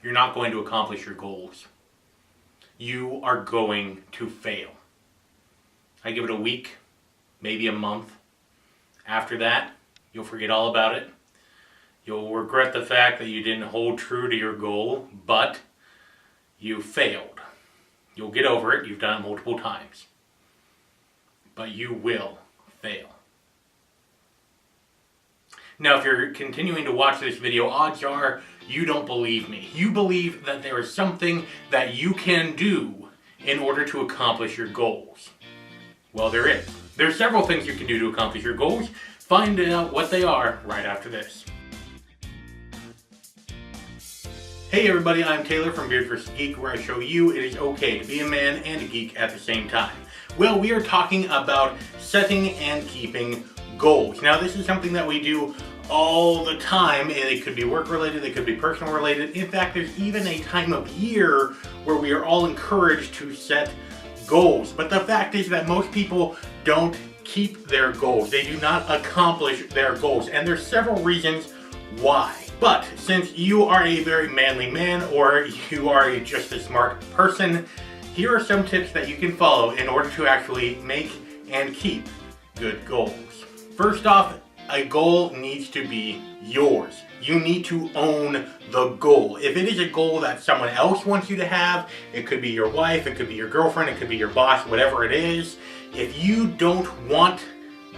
you're not going to accomplish your goals. You are going to fail. I give it a week, maybe a month. After that, you'll forget all about it. You'll regret the fact that you didn't hold true to your goal, but you failed. You'll get over it. You've done it multiple times. But you will fail. Now, if you're continuing to watch this video, odds are you don't believe me. You believe that there is something that you can do in order to accomplish your goals. Well, there is. There are several things you can do to accomplish your goals. Find out what they are right after this. Hey everybody, I'm Taylor from Beard vs. Geek, where I show you it is okay to be a man and a geek at the same time. Well, we are talking about setting and keeping goals. Now, this is something that we do all the time, and it could be work related, it could be personal related. In fact, there's even a time of year where we are all encouraged to set goals. But the fact is that most people don't keep their goals. They do not accomplish their goals, and there's several reasons why. But since you are a very manly man, or you are just a smart person, here are some tips that you can follow in order to actually make and keep good goals. First off, a goal needs to be yours. You need to own the goal. If it is a goal that someone else wants you to have, it could be your wife, it could be your girlfriend, it could be your boss, whatever it is. If you don't want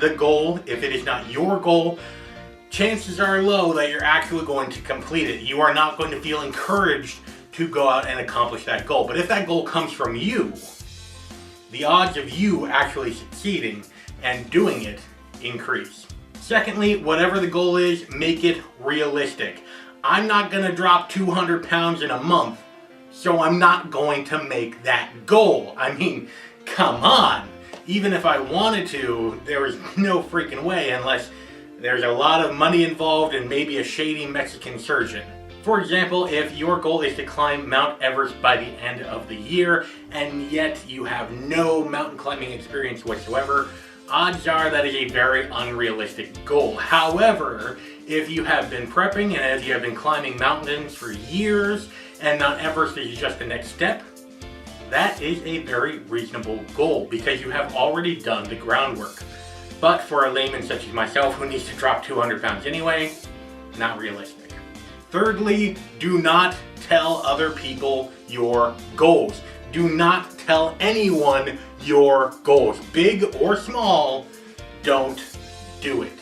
the goal, if it is not your goal, chances are low that you're actually going to complete it. You are not going to feel encouraged to go out and accomplish that goal. But if that goal comes from you, the odds of you actually succeeding and doing it increase. Secondly, whatever the goal is, make it realistic. I'm not going to drop 200 pounds in a month, so I'm not going to make that goal. I mean, come on. Even if I wanted to, there is no freaking way unless there's a lot of money involved and maybe a shady Mexican surgeon. For example, if your goal is to climb Mount Everest by the end of the year, and yet you have no mountain climbing experience whatsoever, odds are that is a very unrealistic goal. However, if you have been prepping and as you have been climbing mountains for years, and Mount Everest is just the next step, that is a very reasonable goal because you have already done the groundwork. But for a layman such as myself who needs to drop 200 pounds anyway, not realistic. Thirdly, do not tell other people your goals. Do not tell anyone your goals. Big or small, don't do it.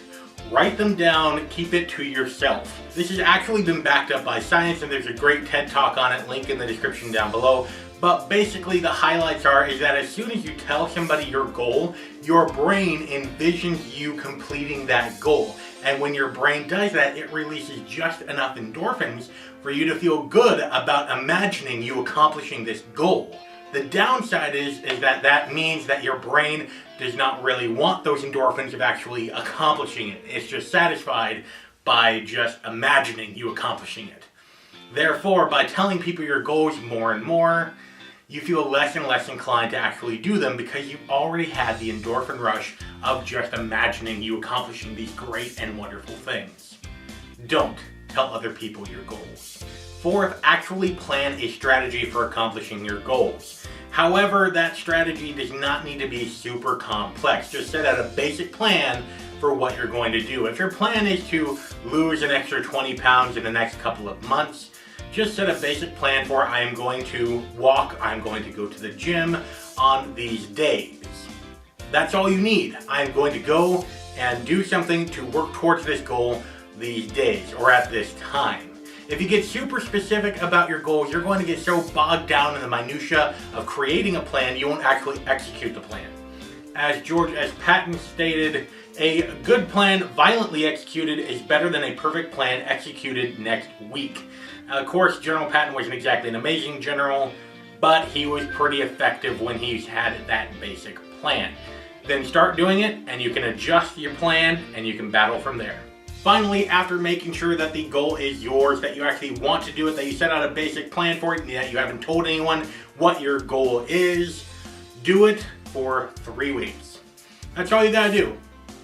Write them down, keep it to yourself. This has actually been backed up by science, and there's a great TED Talk on it, link in the description down below. But basically the highlights is that as soon as you tell somebody your goal, your brain envisions you completing that goal. And when your brain does that, it releases just enough endorphins for you to feel good about imagining you accomplishing this goal. The downside is that means that your brain does not really want those endorphins of actually accomplishing it. It's just satisfied by just imagining you accomplishing it. Therefore, by telling people your goals more and more, you feel less and less inclined to actually do them because you've already had the endorphin rush of just imagining you accomplishing these great and wonderful things. Don't tell other people your goals. Fourth, actually plan a strategy for accomplishing your goals. However, that strategy does not need to be super complex. Just set out a basic plan for what you're going to do. If your plan is to lose an extra 20 pounds in the next couple of months, just set a basic plan for I am going to walk, I'm going to go to the gym on these days. That's all you need. I'm going to go and do something to work towards this goal these days or at this time. If you get super specific about your goals, you're going to get so bogged down in the minutia of creating a plan, you won't actually execute the plan. As George S. Patton stated, a good plan violently executed is better than a perfect plan executed next week. Of course, General Patton wasn't exactly an amazing general, but he was pretty effective when he had that basic plan. Then start doing it, and you can adjust your plan, and you can battle from there. Finally, after making sure that the goal is yours, that you actually want to do it, that you set out a basic plan for it, and that you haven't told anyone what your goal is, do it for 3 weeks. That's all you gotta do.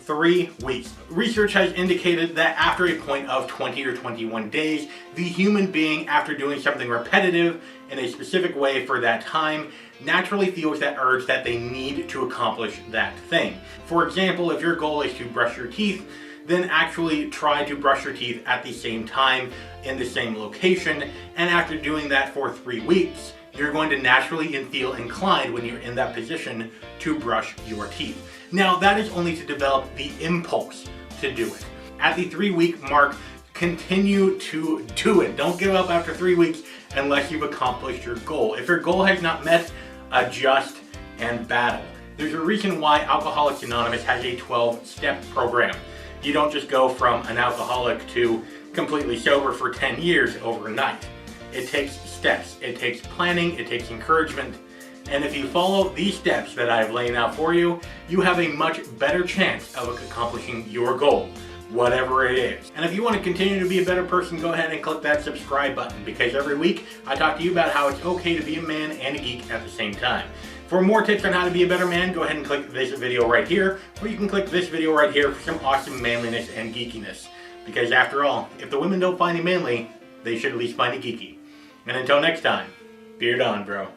3 weeks. Research has indicated that after a point of 20 or 21 days, the human being, after doing something repetitive in a specific way for that time, naturally feels that urge that they need to accomplish that thing. For example, if your goal is to brush your teeth, then actually try to brush your teeth at the same time in the same location, and after doing that for 3 weeks, you're going to naturally feel inclined when you're in that position to brush your teeth. Now, that is only to develop the impulse to do it. At the 3-week mark, continue to do it. Don't give up after 3 weeks unless you've accomplished your goal. If your goal has not met, adjust and battle. There's a reason why Alcoholics Anonymous has a 12-step program. You don't just go from an alcoholic to completely sober for 10 years overnight. It takes steps, it takes planning, it takes encouragement, and if you follow these steps that I've laid out for you, you have a much better chance of accomplishing your goal, whatever it is. And if you want to continue to be a better person, go ahead and click that subscribe button, because every week I talk to you about how it's okay to be a man and a geek at the same time. For more tips on how to be a better man, go ahead and click this video right here, or you can click this video right here for some awesome manliness and geekiness. Because after all, if the women don't find you manly, they should at least find you geeky. And until next time, beard on, bro.